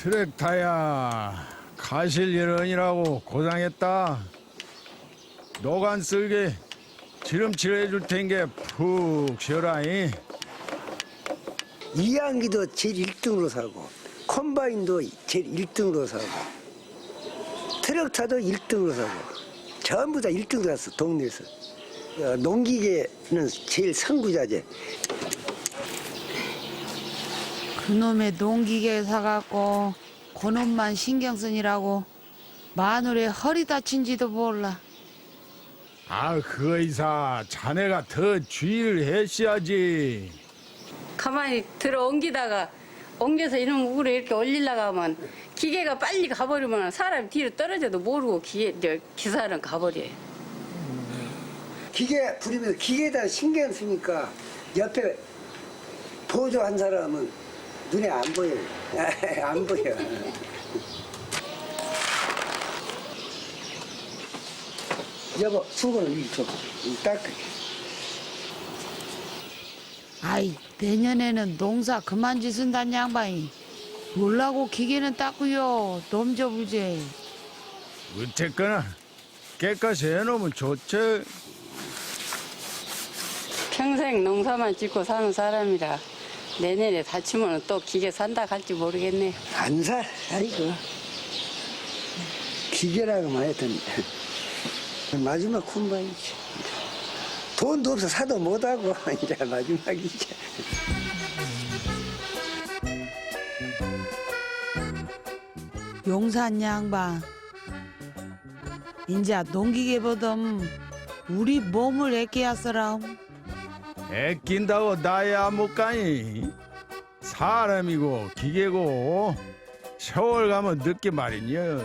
트랙타야, 가실 일원이라고 고생했다. 노간 쓸게 기름칠 해줄 텐게 푹 쉬어라잉. 이양기도 제일 1등으로 사고 콤바인도 제일 1등으로 사고 트럭타도 1등으로 사고 전부 다 1등 샀어 동네에서. 농기계는 제일 선구자재. 그놈의 농기계 사갖고 그놈만 신경 쓰니라고 마누의 허리 다친지도 몰라. 아, 그거 이사 자네가 더 주의를 했어야지. 가만히 들어 옮기다가 옮겨서 이놈 우로 이렇게 올리려고 하면 기계가 빨리 가버리면 사람 뒤로 떨어져도 모르고 기사는 가버려요. 기계 부리면서 기계에다 신경 쓰니까 옆에 보조한 사람은 눈에 안 보여요. 안 보여. 여보, 수건을 이리 줘. 닦게. 아이, 내년에는 농사 그만 짓는단 양반이 몰라고 기계는 닦고요. 넘져불지. 어쨌거나 깨끗이 해놓으면 좋지. 평생 농사만 짓고 사는 사람이라 내년에 다치면 또 기계 산다 할지 모르겠네. 안 사, 아이고. 기계라고만 하여튼 마지막 쿤바이지. 돈도 없어 사도 못하고 이제 마지막이지. 용산 양반 인자 농기계보담 우리 몸을 애끼야 쓰라. 애낀다고 나야 못 가니. 사람이고 기계고 세월 가면 늦게 말이냐.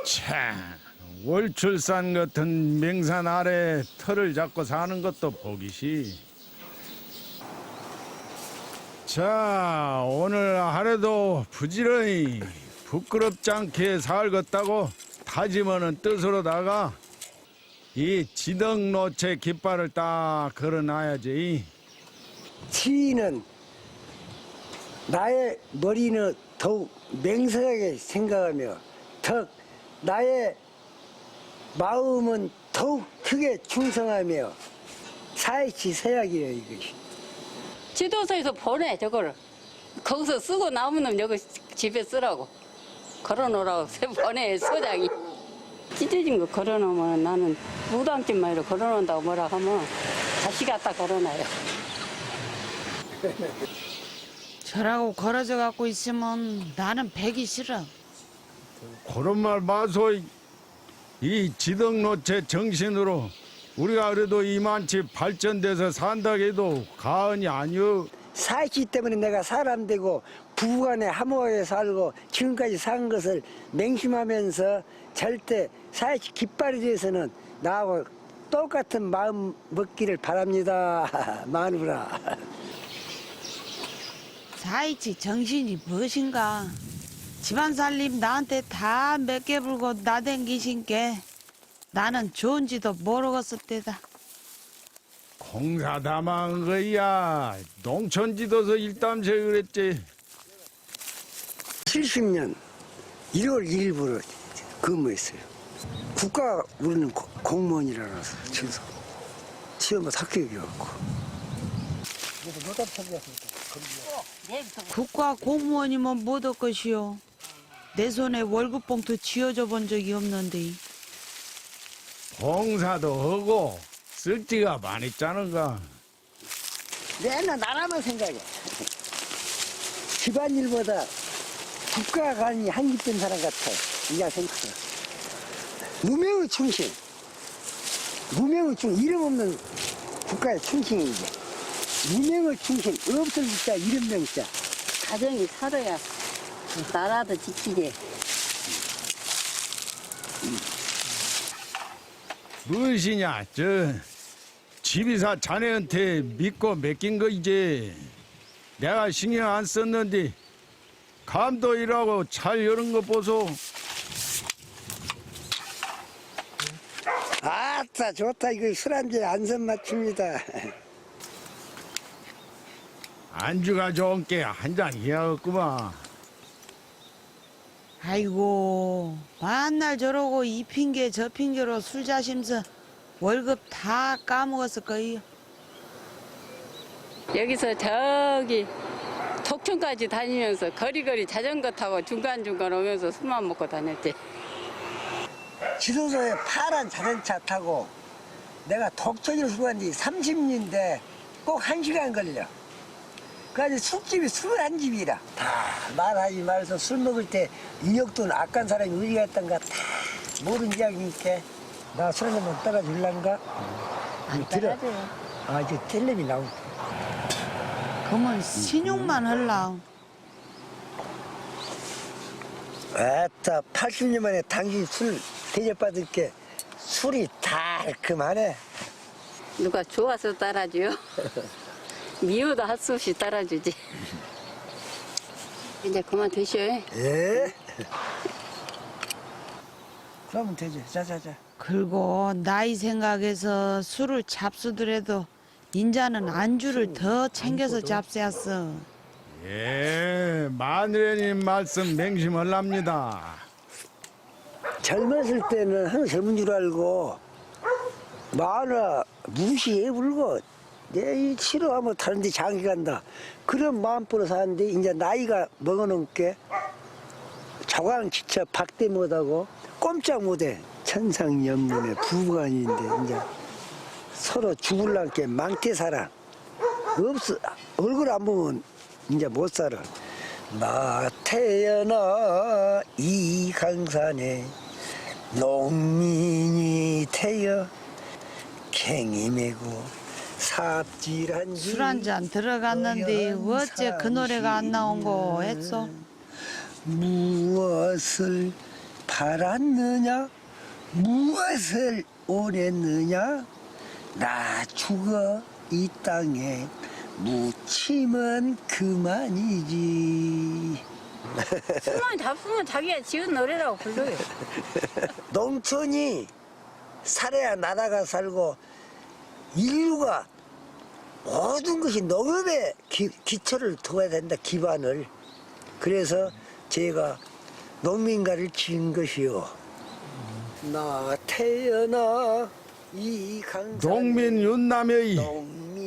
참, 월출산 같은 명산 아래 털을 잡고 사는 것도 보기시. 자, 오늘 하루도 부지런히 부끄럽지 않게 살겠다고 다짐하는 뜻으로다가 이 지덕노체 깃발을 딱 걸어놔야지. 시인은 나의 머리는 더욱 맹성하게 생각하며 더 나의 마음은 더욱 크게 충성하며 사회치 서약이에요 이것이. 지도서에서 보내 저거를 거기서 쓰고 남으면 여기 집에 쓰라고 걸어놓으라고 보내 소장이. 찢어진 거 걸어놓으면 나는 무당집만 이렇게 걸어놓는다고 뭐라 하면 다시 갖다 걸어놔요. 저라고 걸어져 갖고 있으면 나는 배기 싫어. 그런 말 마소. 이 지덕노체 정신으로 우리가 그래도 이만치 발전돼서 산다고 해도 가언이 아니오. 사회치 때문에 내가 사람 되고 부부간에 화목하게 살고 지금까지 산 것을 맹심하면서 절대 사회치 깃발에 대해서는 나하고 똑같은 마음 먹기를 바랍니다. 마누라. 사이치 정신이 무엇인가. 집안 살림 나한테 다 몇 개 불고 나댕기신 게 나는 좋은지도 모르겠을 때다. 공사 다 망한 거야. 농촌지도서 일담세 그랬지. 70년 1월 1일부로 근무했어요. 국가 우리는 공무원이라서 지어서 시험을 합격해갖고. 국가 공무원이면 못 얻 것이요. 내 손에 월급 봉투 쥐어줘 본 적이 없는데. 공사도 하고 쓸지가 많이 짜는가. 맨날 나라만 생각해. 집안일보다 국가 간이 한입된 사람 같아. 이가 생각해. 무명의 충신. 무명의 충신. 이름 없는 국가의 충신이지. 무명의 충신. 없을 자 이름 명자. 가정이 살아야 나라도 지키게. 무엇이냐, 집이사 자네한테 믿고 맡긴 거 이제 내가 신경 안 썼는데 감도 일하고 잘 여는 거 보소. 아따 좋다. 이거 술 한잔 안선 맞춥니다. 안주가 좋은 게 한 잔 해야겠구만. 아이고 만날 저러고 이 핑계 저 핑계로 술 자심서 월급 다 까먹었을 거예요. 여기서 저기 독촌까지 다니면서 거리거리 자전거 타고 중간중간 오면서 술만 먹고 다녔지. 지도서에 파란 자전차 타고 내가 독촌으로 술 간지 30년인데 꼭 1시간 걸려. 그래서 술집이 21집이라 다 말하지 말아서 술 먹을 때 인혁돈 아깐 사람이 어디 갔던가 다 모르는 이야기니까 나 술 한잔 먹다가 줄란가? 안 들어. 따라줘요. 아 이제 텔레비 나온다. 그러면 신용만 할라. 아따 80년 만에 당신 술 대접받을 게 술이 달콤하네. 누가 좋아서 따라줘요? 미워도 할 수 없이 따라주지. 이제 그만 드셔요. 예? 그러면 되지. 자자자. 그리고 나이 생각해서 술을 잡수더라도 인자는 안주를 더 챙겨서 잡수었어. 예, 마누라님 말씀 맹심할랍니다. 젊었을 때는 항상 젊은 줄 알고 마누라 무시해 불고 내 싫어하면 다른 데 장기 간다. 그런 마음으로 사는데 이제 나이가 먹어놓게 저강 지쳐 박대 못하고 꼼짝 못해. 천상연분의 부부간인데 이제 서로 죽을랑께 망태 살아. 없어. 얼굴 안 보면 이제 못 살아. 나 태어나 이 강산에 농민이 태여 갱이 메고 삽질한 술 한 잔 들어갔는데 어째 그 노래가 안 나온 거 했어? 무엇을 바랐느냐 무엇을 원했느냐 나 죽어 이 땅에 묻히면 그만이지. 술만 잡수면 자기가 지은 노래라고 불러요. 농촌이 살아야 나라가 살고 인류가 모든 것이 농업에 기초를 둬야 된다. 기반을. 그래서 제가 농민가를 지은 것이요. 나 태어나 이 강산 농민 윤남의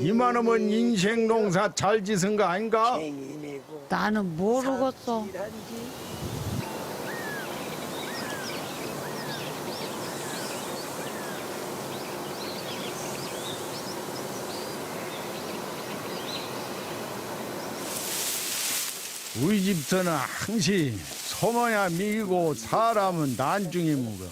이만하면 인생 농사 잘 짓은 거 아닌가? 나는 모르겠어. 우리 집서는 항시 소모야 미기고 사람은 난중에 묵어.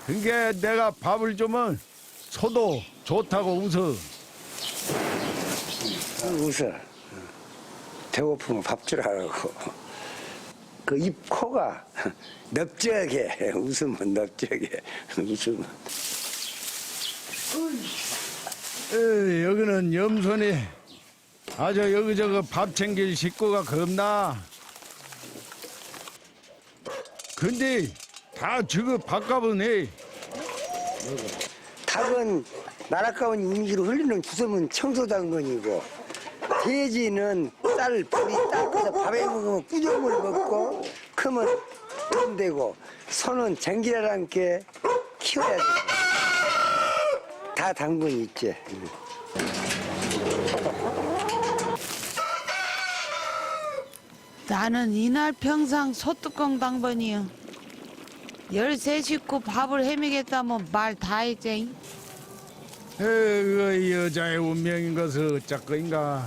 그게 내가 밥을 주면 소도 좋다고 웃어. 웃어. 배고프면 밥 주라고. 그 입 코가 넓적해. 웃으면 넓적해. 웃으면. 여기는 염소니 아주 여기저기 밥 챙길 식구가 겁나. 근데 다 지금 밥값은 해. 닭은 나락가운 이미지로 흘리는 주섬은 청소당근이고 돼지는 쌀 불이 닦아서 밥에 먹으면 꾸정물 먹고 크면 돈 되고 소는 쟁기라는 게 키워야 돼. 다 당분이 있지. 나는 이날 평상 소뚜껑 당번이요. 13식구 밥을 헤매겠다면 말 다 했지. 그 여자의 운명인 것을 어쩌거인가.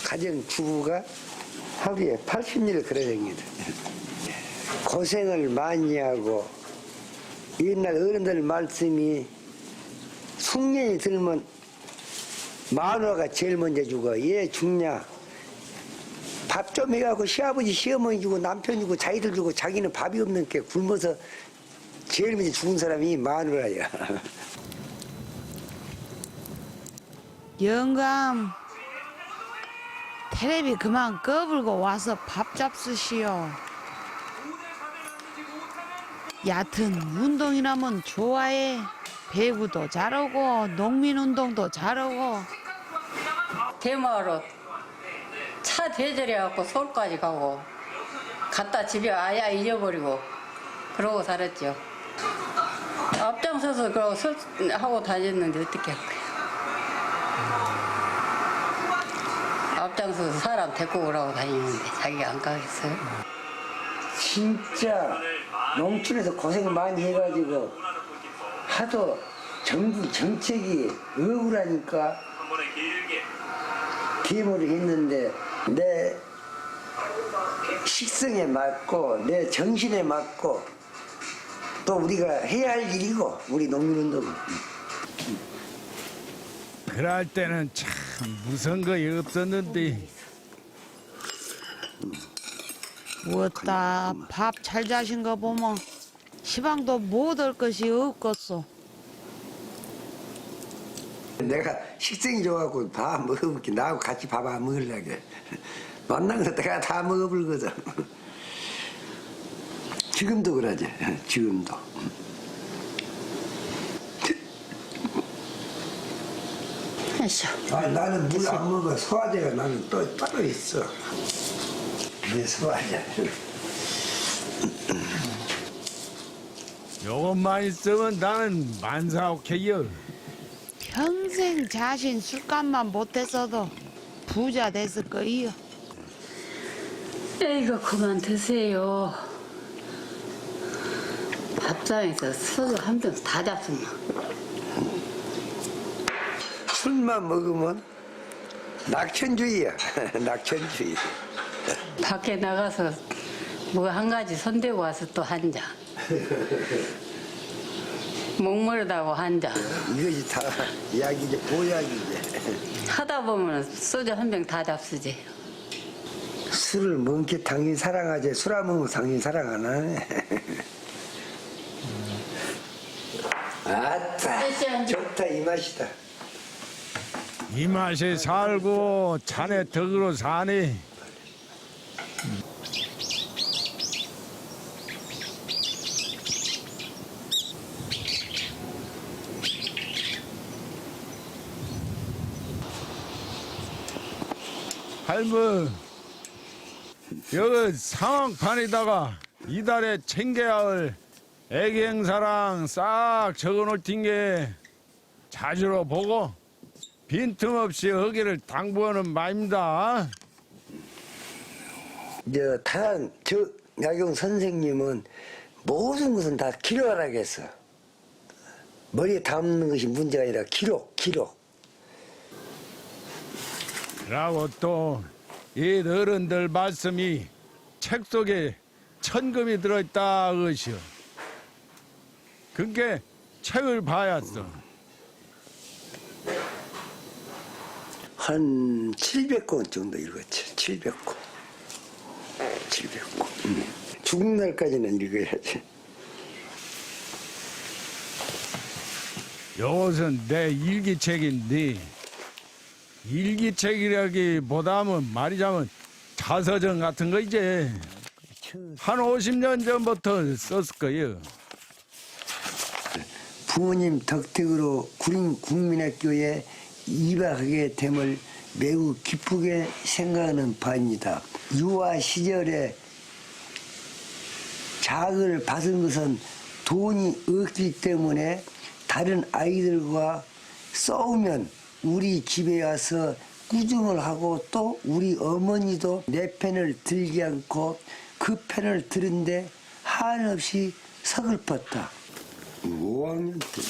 가정 주부가 하루에 80일 그래 댕기다. 고생을 많이 하고 옛날 어른들 말씀이 숙년이 들면 마누라가 제일 먼저 죽어. 얘 죽냐? 밥 좀 해갖고 시아버지 시어머니 주고 남편 주고 자기들 주고 자기는 밥이 없는 게 굶어서 제일 먼저 죽은 사람이 마누라야. 영감 테레비 그만 꺼불고 와서 밥 잡수시오. 얕은 운동이라면 좋아해. 배구도 잘하고 농민운동도 잘하고. 대마로 차 대절해갖고 서울까지 가고 갔다 집에 아야 잊어버리고 그러고 살았죠. 앞장서서 그러고 하고 다녔는데 어떻게 할 거야. 앞장서서 사람 데리고 오라고 다니는데 자기가 안 가겠어요. 진짜 농촌에서 고생을 많이 해가지고 하도 정부 정책이 억울하니까 계모를 했는데 내 식성에 맞고 내 정신에 맞고 또 우리가 해야 할 일이고 우리 농민운동은. 그럴 때는 참 무서운 거 없었는데. 어따 밥 잘 자신 거 보면 시방도 못 얻을 것이 없겠소. 내가 식성이 좋아갖고 밥 먹어볼게. 나하고 같이 밥 안 먹으려게. 만난 거 내가 다 먹어버리거든. 지금도 그러지. 지금도. 했어. 아, 나는 물 안 먹어. 소화제가 나는 또 따로 있어. 내 소화제. 요것만 있으면 나는 만사오케요. 평생 자신 술값만 못했어도 부자 됐을 거이요. 에이구 그만 드세요. 밥상에서 소주 한 병 다 잡수면 술만 먹으면 낙천주의야. 낙천주의. 밖에 나가서 뭐 한 가지 손대고 와서 또 한 잔. 목마르다고 한 잔. 이것이 다 약이지, 보약이지. 하다 보면 소주 한 병 다 잡수지. 술을 먹게 당연히 사랑하지. 술 안 먹으면 당연히 사랑 안 하네. 아따, 좋다 이 맛이다. 이 맛에 살고 자네 덕으로 사네. 할머, 여기 상황판에다가 이달에 챙겨야 할 애기 행사랑 싹 적어놓을 텐게 자주로 보고 빈틈없이 허기를 당부하는 마입니다. 저 야경 선생님은 모든 것은 다 기록하라겠어. 머리에 담는 것이 문제가 아니라 기록. 그러고 또 이 어른들 말씀이 책 속에 천금이 들어있다 그것이요. 그게 책을 봐야써. 한 700권 정도 읽었지. 700권. 죽는 날까지는 읽어야지. 요것은 내 일기책인데 일기책이라기보다는 말이자면 자서전 같은 거 이제 한 50년 전부터 썼을 거예요. 부모님 덕택으로 국민학교에 입학하게 됨을 매우 기쁘게 생각하는 바입니다. 유아 시절에 자학을 받은 것은 돈이 없기 때문에 다른 아이들과 싸우면 우리 집에 와서 꾸중을 하고 또 우리 어머니도 내 편을 들지 않고 그 편을 들은데 한없이 서글펐다. 5학년 때.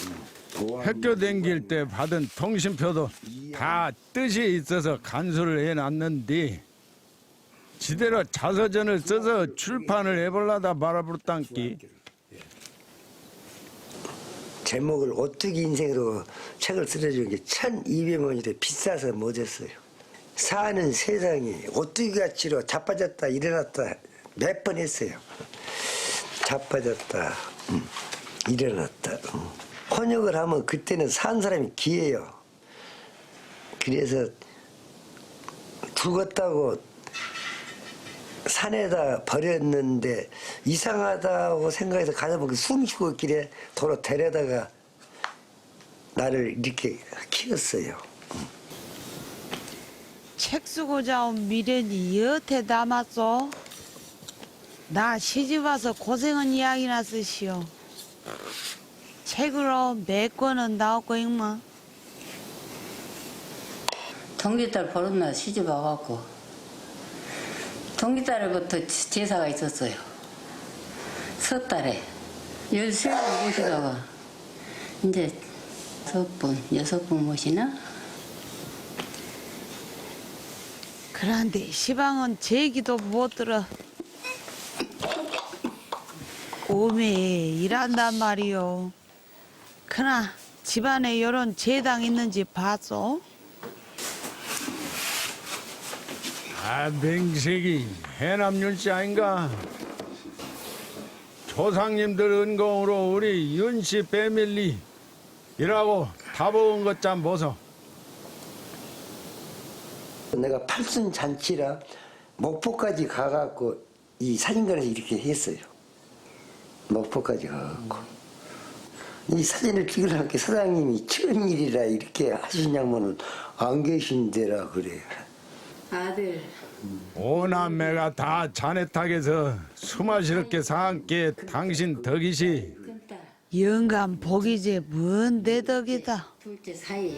학교 다닐 때 받은 통신표도 다 뜻이 있어서 간수를 해놨는데 지대로 자서전을 써서 출판을 해보려다 말아버렸단기. 제목을 오뚜기 인생으로 책을 쓰려준 게 1200원이래. 비싸서 못했어요. 사는 세상이 오뚜기같이로 자빠졌다 일어났다 몇 번 했어요. 자빠졌다 일어났다. 혼역을 하면 그때는 산 사람이 기해요. 그래서 죽었다고 산에다 버렸는데 이상하다고 생각해서 가져보고 숨 죽었길래 도로 데려다가 나를 이렇게 키웠어요. 책 쓰고자 온 미련이 여태 남았어. 나 시집 와서 고생한 이야기나 쓰시오. 책으로 몇 권은 나왔고 임마. 동기딸 보름날 시집 와갖고 동기딸부터 제사가 있었어요. 섣달에 13번 모시다가 이제 6번, 6번 모시나? 그런데 시방은 제 얘기도 못 들어. 오메 일한단 말이오. 그나 집안에 요런 재당 있는지 봤어? 아, 맹색이 해남윤씨 아닌가? 조상님들 은공으로 우리 윤씨 패밀리 이라고 다 먹은 것 좀 보소. 내가 팔순 잔치라 목포까지 가갖고 이 사진관에서 이렇게 했어요. 목포까지 가갖고 이 사진을 찍으려고 사장님이 천일이라 이렇게 하시냐면은 안 계신데라 그래요. 아들 오남매가 다 자네 탁에서 수마스럽게 사한게 당신 덕이시. 큰딸 영감 복이지 뭔 내 덕이다. 둘째 사이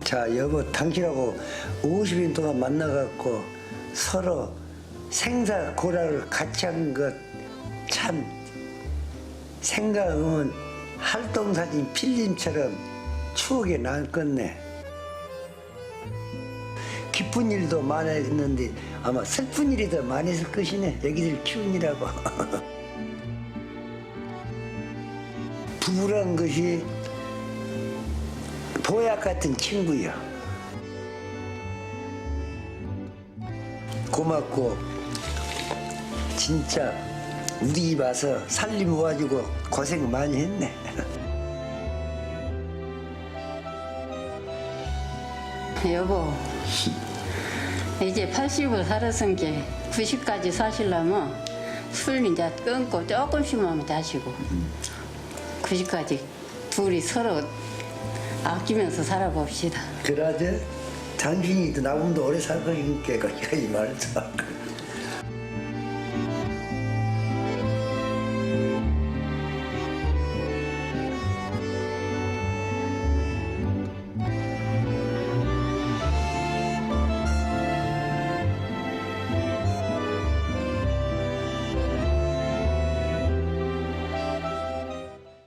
자 여보 당신하고 50년 동안 만나갖고 서로 생사고라를 같이 한 것 참 생각하면 활동사진 필름처럼 추억에 남겠네. 기쁜 일도 많았는데 아마 슬픈 일이 더 많이 있을 것이네. 애기들 키우느라고. 부부란 것이 보약 같은 친구야. 고맙고 진짜 우리 집 와서 살림 모아주고 고생 많이 했네. 여보 이제 80을 살았은 게 90까지 사시려면 술 이제 끊고 조금씩만 마시고 90까지 둘이 서로 아끼면서 살아봅시다. 그러지? 당신이 나보다 오래 살 거니까 이 말도.